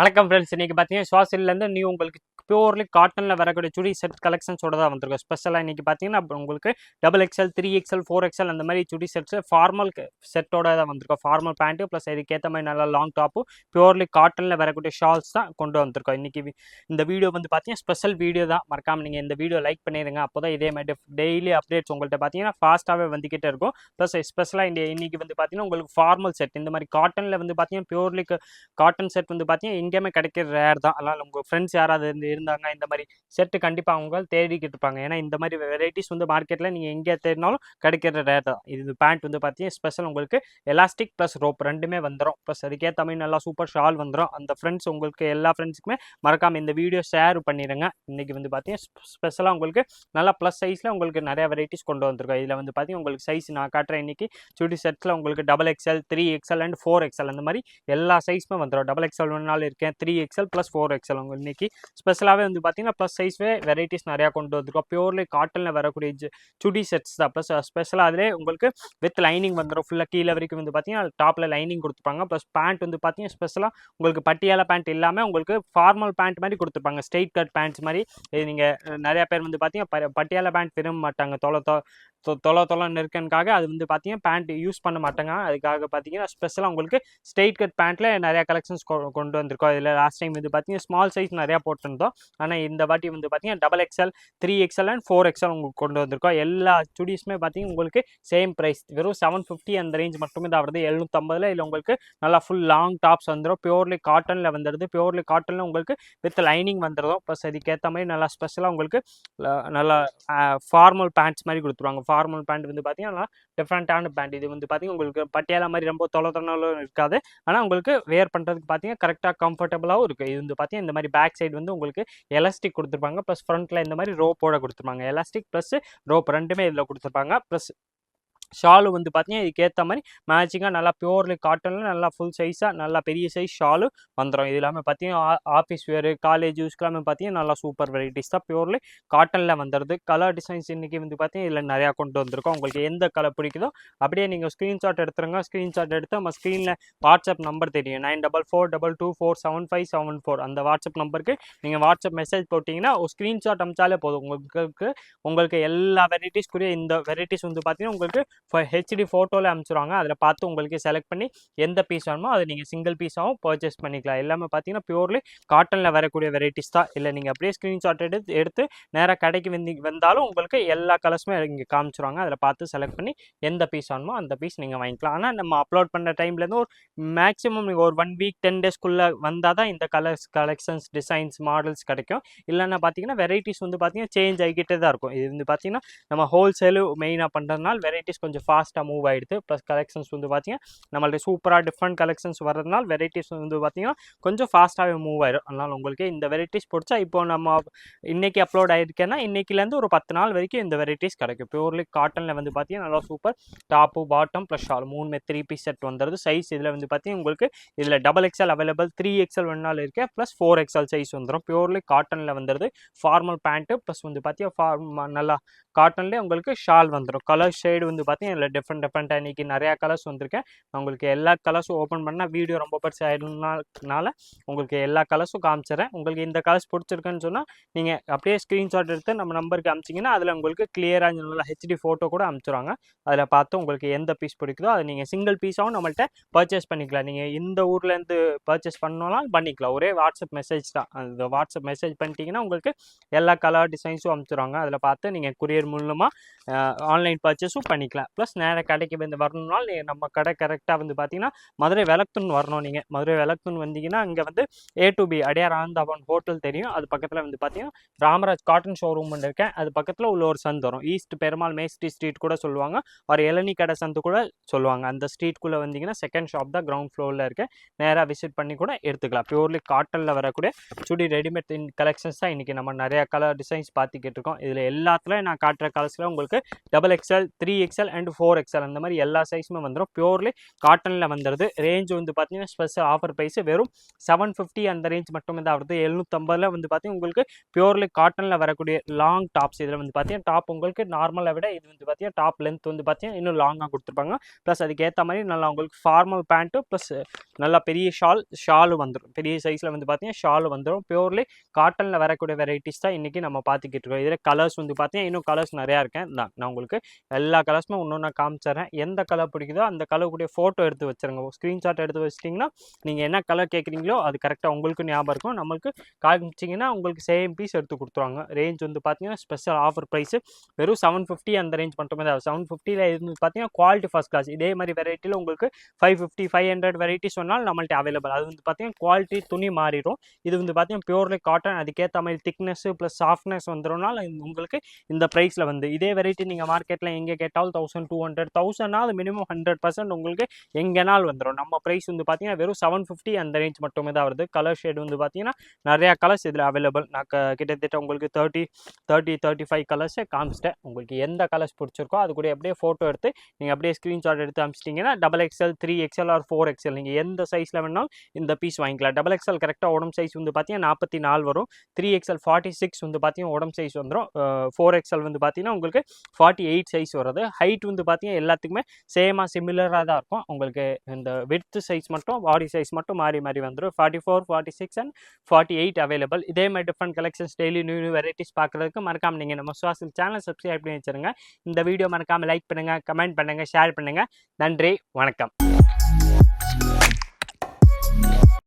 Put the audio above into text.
வணக்கம் ஃப்ரெண்ட்ஸ். இன்னைக்கு பார்த்தீங்கன்னா ஷாசில்லேருந்து நியூ உங்களுக்கு பியூர்லி காட்டனில் வரக்கூடிய சுடி செட் கலெக்ஷன்ஸோட தான் வந்திருக்கும். ஸ்பெஷலாக இன்னைக்கு பார்த்தீங்கன்னா உங்களுக்கு XXL 3XL 4XL அந்த மாதிரி சுடி செட்ஸ் ஃபார்மல் செட்டோட தான் வந்திருக்கும். ஃபார்மல் பேண்ட்டு ப்ளஸ் இதுக்கேற்ற மாதிரி நல்லா லாங் டாப்பு பியூர்லி காட்டனில் வரக்கூடிய ஷால்ஸ் தான் கொண்டு வந்திருக்கோம். இன்னைக்கு இந்த வீடியோ வந்து பார்த்தீங்கன்னா ஸ்பெஷல் வீடியோ தான். மறக்காமல் நீங்கள் இந்த வீடியோ லைக் பண்ணிடுங்க. அப்போ தான் இதே மாதிரி டெய்லி அப்டேட்ஸ் உங்கள்கிட்ட பார்த்தீங்கன்னா ஃபாஸ்ட்டாகவே வந்துக்கிட்டே இருக்கும். ப்ளஸ் ஸ்பெஷலாக இன்னைக்கு வந்து பார்த்தீங்கன்னா உங்களுக்கு ஃபார்மல் செட் இந்த மாதிரி காட்டனில் வந்து பார்த்தீங்கன்னா பியூர்லி காட்டன் செட் வந்து பார்த்தீங்கன்னா எங்கேயுமே கிடைக்கிற ரேர் தான். அதனால் உங்கள் ஃப்ரெண்ட்ஸ் யாராவது இருந்தாங்க இந்த மாதிரி செட்டு கண்டிப்பாக அவங்க தேடிக்கிட்டு இருப்பாங்க. ஏன்னா இந்த மாதிரி வெரைட்டிஸ் வந்து மார்க்கெட்டில் நீங்கள் எங்கே தேடினாலும் கிடைக்கிற ரேர் தான். இது பேண்ட் வந்து பார்த்தீங்கன்னா ஸ்பெஷல் உங்களுக்கு எலாஸ்டிக் ப்ளஸ் ரோப் ரெண்டுமே வந்துடும். ப்ளஸ் அதுக்கேற்ற மாதிரி நல்லா சூப்பர் ஷால் வந்துடும். அந்த ஃப்ரெண்ட்ஸ் உங்களுக்கு எல்லா ஃப்ரெண்ட்ஸுக்குமே மறக்காமல் இந்த வீடியோ ஷேர் பண்ணிடுங்க. இன்றைக்கி வந்து பார்த்தீங்கன்னா ஸ்பெஷலாக உங்களுக்கு நல்லா ப்ளஸ் சைஸில் உங்களுக்கு நிறையா வெரைட்டிஸ் கொண்டு வந்திருக்கோம். இதில் வந்து பார்த்தீங்கன்னா உங்களுக்கு சைஸ் நான் காட்டுறேன். இன்றைக்கி சுடி செட்டில் உங்களுக்கு XXL 3XL அண்ட் 4XL அந்த மாதிரி எல்லா சைஸுமே வந்துடும். XXL ஒன்றால் இருக்கேன், 3XL ப்ளஸ் 4XL உங்களுக்கு இன்றைக்கி ஸ்பெஷலாகவே வந்து பார்த்தீங்கன்னா ப்ளஸ் சைஸ்வே வெரைட்டிஸ் நிறையா கொண்டு வந்திருக்கோம். பியூர்லி காட்டனில் வரக்கூடிய சுடி செட்ஸ் தான். ப்ளஸ் ஸ்பெஷலாக அதிலே உங்களுக்கு வித் லைனிங் வந்துடும். ஃபுல்லாக கீழே வரைக்கும் வந்து பார்த்தீங்கன்னா டாப்பில் லைனிங் கொடுத்துருப்பாங்க. ப்ளஸ் பேண்ட் வந்து பார்த்தீங்கன்னா ஸ்பெஷலாக உங்களுக்கு பட்டியாலா பேண்ட் இல்லாமல் உங்களுக்கு ஃபார்மல் பேண்ட் மாதிரி கொடுத்துருப்பாங்க. ஸ்ட்ரெயிட் கட் பேண்ட்ஸ் மாதிரி. இது நீங்கள் நிறையா பேர் வந்து பார்த்தீங்கன்னா பட்டியாலா பேண்ட் விரும்ப மாட்டாங்க. தொலைன்னு இருக்கனுக்காக அது வந்து பார்த்தீங்கன்னா பேண்ட் யூஸ் பண்ண மாட்டாங்க. அதுக்காக பார்த்தீங்கன்னா ஸ்பெஷலாக உங்களுக்கு ஸ்ட்ரெயிட் கட் பேண்ட்டில் நிறையா கலெக்ஷன்ஸ் கொண்டு வந்திருக்கோம். இதில் லாஸ்ட் டைம் வந்து பார்த்தீங்கன்னா ஸ்மால் சைஸ் நிறையா போட்டிருந்தோம். ஆனால் இந்த வாட்டி வந்து பார்த்தீங்கன்னா XXL 3XL அண்ட் 4XL உங்களுக்கு கொண்டு வந்திருக்கோம். எல்லா சுடிஸுமே பார்த்தீங்கன்னா உங்களுக்கு சேம் ப்ரைஸ் வெறும் 750 அந்த ரேஞ்ச் மட்டுமே தான் வருது. 750 இல்லை உங்களுக்கு நல்லா ஃபுல் லாங் டாப்ஸ் வந்துடும். பியூர்லி காட்டனில் வந்துடுது. பியூர்லி காட்டனில் உங்களுக்கு வித் லைனிங் வந்துடும். ப்ளஸ் அதுக்கேற்ற மாதிரி நல்லா ஸ்பெஷலாக உங்களுக்கு நல்லா ஃபார்மல் பேண்ட்ஸ் மாதிரி கொடுத்துருவாங்க. ஃபார்மல் பேண்ட் வந்து பார்த்தீங்கன்னா டிஃப்ரெண்ட்டான பேண்ட். இது வந்து பார்த்தீங்கன்னா உங்களுக்கு பட்டியாலா மாதிரி ரொம்ப தொலைலும் இருக்காது. ஆனால் உங்களுக்கு வேர் பண்ணுறதுக்கு பார்த்தீங்கன்னா கரெக்டாக கம்ஃபர்டபுளாகவும் இருக்குது. இது வந்து பார்த்தீங்கன்னா இந்த மாதிரி பேக் சைடு வந்து உங்களுக்கு எலாஸ்டிக் கொடுத்துருப்பாங்க. ப்ளஸ் ஃப்ரண்ட்டில் இந்த மாதிரி ரோப்போட கொடுத்துருப்பாங்க. எலாஸ்டிக் ப்ளஸ் ரோப் ரெண்டுமே இதில் கொடுத்துருப்பாங்க. ப்ளஸ் ஷாலு வந்து பார்த்தீங்கன்னா இதுக்கேற்ற மாதிரி மேட்சிங்காக நல்லா பியூர்லி காட்டனில் நல்லா ஃபுல் சைஸாக நல்லா பெரிய சைஸ் ஷாலு வந்துடும். இது எல்லாமே பார்த்தீங்கன்னா ஆஃபீஸ் வேறு காலேஜ் யூஸ்க்கெல்லாமே பார்த்தீங்கன்னா நல்லா சூப்பர் வெரைட்டிஸ் தான். பியூர்லி காட்டனில் வந்துடுது. கலர் டிசைன்ஸ் இன்றைக்கி வந்து பார்த்தீங்கன்னா இதில் நிறையா கொண்டு வந்திருக்கோம். உங்களுக்கு எந்த கலர் பிடிக்குதோ அப்படியே நீங்கள் ஸ்க்ரீன்ஷாட் எடுத்துருங்க. ஸ்க்ரீன்ஷாட் எடுத்து நம்ம ஸ்க்ரீனில் வாட்ஸ்அப் நம்பர் தெரியும் 9442224757 அந்த வாட்ஸ்அப் நம்பருக்கு நீங்கள் வாட்ஸ்அப் மெசேஜ் போட்டிங்கன்னா ஒரு ஸ்க்ரீன்ஷாட் அமிச்சாலே போதும். உங்களுக்கு எல்லா வெரைட்டிஸ்க்குரிய இந்த வெரைட்டிஸ் வந்து பார்த்தீங்கன்னா உங்களுக்கு ஹெச்டி ஃபோட்டோவில் அனுப்பிச்சிடுவாங்க. அதில் பார்த்து உங்களுக்கு செலக்ட் பண்ணி எந்த பீஸ் வேணுமோ அதை நீங்கள் சிங்கிள் பீஸாகவும் பர்ச்சேஸ் பண்ணிக்கலாம். எல்லாமே பார்த்தீங்கன்னா பியூர்லி காட்டனில் வரக்கூடிய வெரைட்டிஸ் தான். இல்லை நீங்கள் அப்படியே ஸ்க்ரீன்ஷாட் எடுத்து நேராக கடைக்கு வந்தாலும் உங்களுக்கு எல்லா கலர்ஸுமே இங்கே காமிச்சிடுவாங்க. அதில் பார்த்து செலக்ட் பண்ணி எந்த பீஸ் வேணுமோ அந்த பீஸ் நீங்கள் வாங்கிக்கலாம். ஆனால் நம்ம அப்லோட் பண்ணுற டைம்லேருந்து ஒரு மேக்ஸிமம் நீங்கள் ஒரு 1 வீக் 10 டேஸ்க்குள்ளே வந்தால் தான் இந்த கலெக்ஷன்ஸ் டிசைன்ஸ் மாடல்ஸ் கிடைக்கும். இல்லைன்னா பார்த்தீங்கன்னா வெரைட்டிஸ் வந்து பார்த்தீங்கன்னா சேஞ்ச் ஆகிக்கிட்டே தான் இருக்கும். இது வந்து பார்த்தீங்கன்னா நம்ம ஹோல்சேலு மெயினாக பண்ணுறதுனால வெரைட்டிஸ் கொஞ்சம் ஃபாஸ்ட்டாக மூவ் ஆகிடுது. ப்ளஸ் கலெக்ஷன்ஸ் வந்து பார்த்தீங்கன்னா நம்மள்ட்ட சூப்பராக டிஃப்ரெண்ட் கலெக்ஷன்ஸ் வரதுனால வெரைட்டிஸ் வந்து பார்த்தீங்கன்னா கொஞ்சம் ஃபாஸ்ட்டாகவே மூவ் ஆயிடும். அதனால் உங்களுக்கு இந்த வெரைட்டிஸ் பிடிச்சா இப்போ நம்ம இன்றைக்கி அப்லோட் ஆகிருக்கேன்னா இன்றைக்கிலேருந்து ஒரு 10 நாள் வரைக்கும் இந்த வெரைட்டிஸ் கிடைக்கும். பியூர்லி காட்டனில் வந்து பார்த்தீங்கன்னா நல்லா super top bottom plus shawl 3 3 piece set வந்துடுது. சைஸ் இதில் வந்து பார்த்தீங்கன்னா உங்களுக்கு இதில் XXL அவைலபிள், 3XL வேணாலும் இருக்கேன், ப்ளஸ் 4XL சைஸ் வந்துடும். பியூர்லி காட்டனில் வந்துடுது. ஃபார்மல் பேண்ட்டு ப்ளஸ் வந்து பார்த்தீங்கன்னா நல்லா காட்டன்லேயே உங்களுக்கு ஷால் வந்துடும். கலர் ஷேடு வந்து பார்த்தீங்கன்னா இதில் டிஃப்ரெண்ட்டாக இன்றைக்கி நிறையா கலர்ஸ் வந்திருக்கேன். உங்களுக்கு எல்லா கலர்ஸும் ஓப்பன் பண்ணால் வீடியோ ரொம்ப பெருசாக ஆகிடுனால உங்களுக்கு எல்லா கலர்ஸும் காமிச்சிடறேன். உங்களுக்கு இந்த கலர்ஸ் பிடிச்சிருக்குன்னு சொன்னால் நீங்கள் அப்படியே ஸ்க்ரீன்ஷாட் எடுத்து நம்ம நம்பருக்கு அனுப்பிச்சிங்கன்னா அதில் உங்களுக்கு கிளியராக நல்லா ஹெச்டி ஃபோட்டோ கூட அனுப்பிச்சிடுவாங்க. அதில் பார்த்து உங்களுக்கு எந்த பீஸ் பிடிக்குதோ அதை நீங்கள் சிங்கிள் பீஸாகவும் நம்மள்கிட்ட பர்ச்சேஸ் பண்ணிக்கலாம். நீங்கள் இந்த ஊர்லேருந்து பர்ச்சேஸ் பண்ணோம்னாலும் பண்ணிக்கலாம். ஒரே வாட்ஸ்அப் மெசேஜ் தான். அந்த வாட்ஸ்அப் மெசேஜ் பண்ணிட்டீங்கன்னா உங்களுக்கு எல்லா கலர் டிசைன்ஸும் அனுப்பிச்சிடுவாங்க. அதில் பார்த்து நீங்கள் கொரியர் மூலமாக ஆன்லைன் பர்ச்சேஸும் பண்ணிக்கலாம். ப்ளஸ் நேராக கடைக்கு வந்து வரணும்னாலும் நீங்கள் நம்ம கடை கரெக்டாக வந்து பார்த்தீங்கன்னா மதுரை விளக்குத்தூண் வரணும். நீங்கள் மதுரை விளக்குத்தூண் வந்தீங்கன்னா இங்கே வந்து A2B அடையார் ஆனந்தபவன் ஹோட்டல் தெரியும். அது பக்கத்தில் வந்து பார்த்தீங்கன்னா ராமராஜ் காட்டன் ஷோரூம் இருக்கேன். அது பக்கத்தில் உள்ள ஒரு சந்து வரும். ஈஸ்ட் பெருமாள் மேஸ்ட்ரி ஸ்ட்ரீட் கூட சொல்லுவாங்க. ஒரு இளநீ கடை சந்து கூட சொல்லுவாங்க. அந்த ஸ்ட்ரீட்குள்ளே வந்தீங்கன்னா செகண்ட் ஷாப் தான் கிரவுண்ட் ஃப்ளோரில் இருக்கேன். நேராக விசிட் பண்ணி கூட எடுத்துக்கலாம். பியூர்லி காட்டனில் வரக்கூடிய சுடி ரெடிமேட் கலெக்ஷன்ஸ் தான் இன்றைக்கி நம்ம நிறையா கலர் டிசைன்ஸ் பார்த்துக்கிட்டு இருக்கோம். இதில் எல்லாத்துலேயும் நான் காட்டுற கலர்ஸில் உங்களுக்கு XXL 3XL அண்ட் 4XL அந்த மாதிரி எல்லா சைஸுமே வந்துடும். பியூர்லி காட்டனில் வந்துடுது. ரேஞ்ச் வந்து பார்த்தீங்கன்னா ஸ்பெஷல் ஆஃபர் ப்ரைஸ் வெறும் 750 அந்த ரேஞ்ச் மட்டுமே தான் வருது. 750 வந்து பார்த்தீங்கன்னா உங்களுக்கு பியூர்லி காட்டனில் வரக்கூடிய லாங் டாப்ஸ். இதில் வந்து பார்த்தீங்கன்னா டாப் உங்களுக்கு நார்மலை விட இது வந்து பார்த்தீங்கன்னா டாப் லென்த் வந்து பார்த்தீங்கன்னா இன்னும் லாங்காக கொடுத்துருப்பாங்க. ப்ளஸ் அதுக்கேற்ற மாதிரி நல்லா உங்களுக்கு ஃபார்மல் பேண்ட்டு ப்ளஸ் நல்லா பெரிய ஷாலும் வந்துடும். பெரிய சைஸில் வந்து பார்த்தீங்கன்னா ஷாலு வந்துடும். பியூர்லி காட்டனில் வரக்கூடிய வெரைட்டிஸ் தான் இன்றைக்கி நம்ம பார்த்துக்கிட்டு இருக்கோம். இதில் கலர்ஸ் வந்து பார்த்தீங்கன்னா இன்னும் கலர்ஸ் நிறையா இருக்கேன். நான் உங்களுக்கு எல்லா கலர்ஸுமே ஒன்று காமிச்சிடுறேன். எந்த கலர் பிடிக்குதோ அந்த கலருக்குடைய ஃபோட்டோ எடுத்து வச்சுருங்க. ஸ்க்ரீன்ஷாட் எடுத்து வச்சிட்டிங்கன்னா நீங்கள் என்ன கலர் கேட்குறீங்களோ அது கரெக்டாக உங்களுக்கு ஞாபகம் இருக்கும். நம்மளுக்கு காமிச்சிங்கன்னா உங்களுக்கு சேம் பீஸ் எடுத்து கொடுத்துருவாங்க. ரேஞ்ச் வந்து பார்த்தீங்கன்னா ஸ்பெஷல் ஆஃபர் ப்ரைஸு வெறும் 750 அந்த ரேஞ்ச் மட்டுமே தான். 750 இருந்து பார்த்தீங்கன்னா குவாலிட்டி ஃபர்ஸ்ட் கிளாஸ். இதே மாதிரி வெரைட்டியில் உங்களுக்கு 550 500 வெரைட்டி சொன்னால் நம்மள்ட்ட அவைலபிள். அது வந்து பார்த்தீங்கன்னா குவாலிட்டி துணி மாறிடும். இது வந்து பார்த்தீங்கன்னா பியூர்லி காட்டன். அதுக்கேற்ற மாதிரி திக்னஸ் ப்ளஸ் சாஃப்ட்னஸ் வந்துடும்னால உங்களுக்கு இந்த ப்ரைஸில் வந்து இதே வெரைட்டி நீங்கள் மார்க்கெட்டில் எங்கே கேட்டாலும் 1200 1000 அது மினிமம் 100% உங்களுக்கு எங்கேனால் வந்துடும். நம்ம ப்ரைஸ் வந்து பார்த்தீங்கன்னா வெறும் 750 அந்த ரேஞ்ச் மட்டுமே தான் வருது. கலர் ஷேடு வந்து பார்த்தீங்கன்னா நிறையா கலர்ஸ் இதில் அவைலபிள். நான் கிட்டத்தட்ட உங்களுக்கு 35 கலர்ஸை காமிச்சிட்டேன். உங்களுக்கு எந்த கலர்ஸ் பிடிச்சிருக்கோ அது கூட அப்படியே ஃபோட்டோ எடுத்து நீங்கள் அப்படியே ஸ்க்ரீன்ஷாட் எடுத்து அனுப்பிச்சிட்டிங்கன்னா XXL 3XL ஆர் 4XL நீங்கள் எந்த சைஸில் வேணாலும் இந்த பீஸ் வாங்கிக்கலாம். XXL கரெக்டாக உடம்பு சைஸ் வந்து பார்த்தீங்கன்னா 44 வரும். 3XL 46 வந்து பார்த்தீங்கன்னா உடம்பு சைஸ் வந்துடும். 4XL வந்து பார்த்தீங்கன்னா உங்களுக்கு 48 சைஸ் வருது. ஹைட் வந்து பார்த்தீங்கன்னா எல்லாத்துக்குமே சேமாக சிமிலராக தான் இருக்கும். உங்களுக்கு இந்த விட்த் சைஸ் மட்டும் பாடி சைஸ் மட்டும் மாறி வந்துடும். 44 46 அண்ட் 48 அவைலபிள். இதே மாதிரி different collections daily new varieties பார்க்குறதுக்கு மறக்காம நீங்கள் நம்ம சுவாசில் சேனல் சப்ஸ்கிரைப் பண்ணி வச்சுருங்க. இந்த வீடியோ மறக்காமல் லைக் பண்ணுங்கள், கமெண்ட் பண்ணுங்கள், ஷேர் பண்ணுங்கள். நன்றி, வணக்கம்.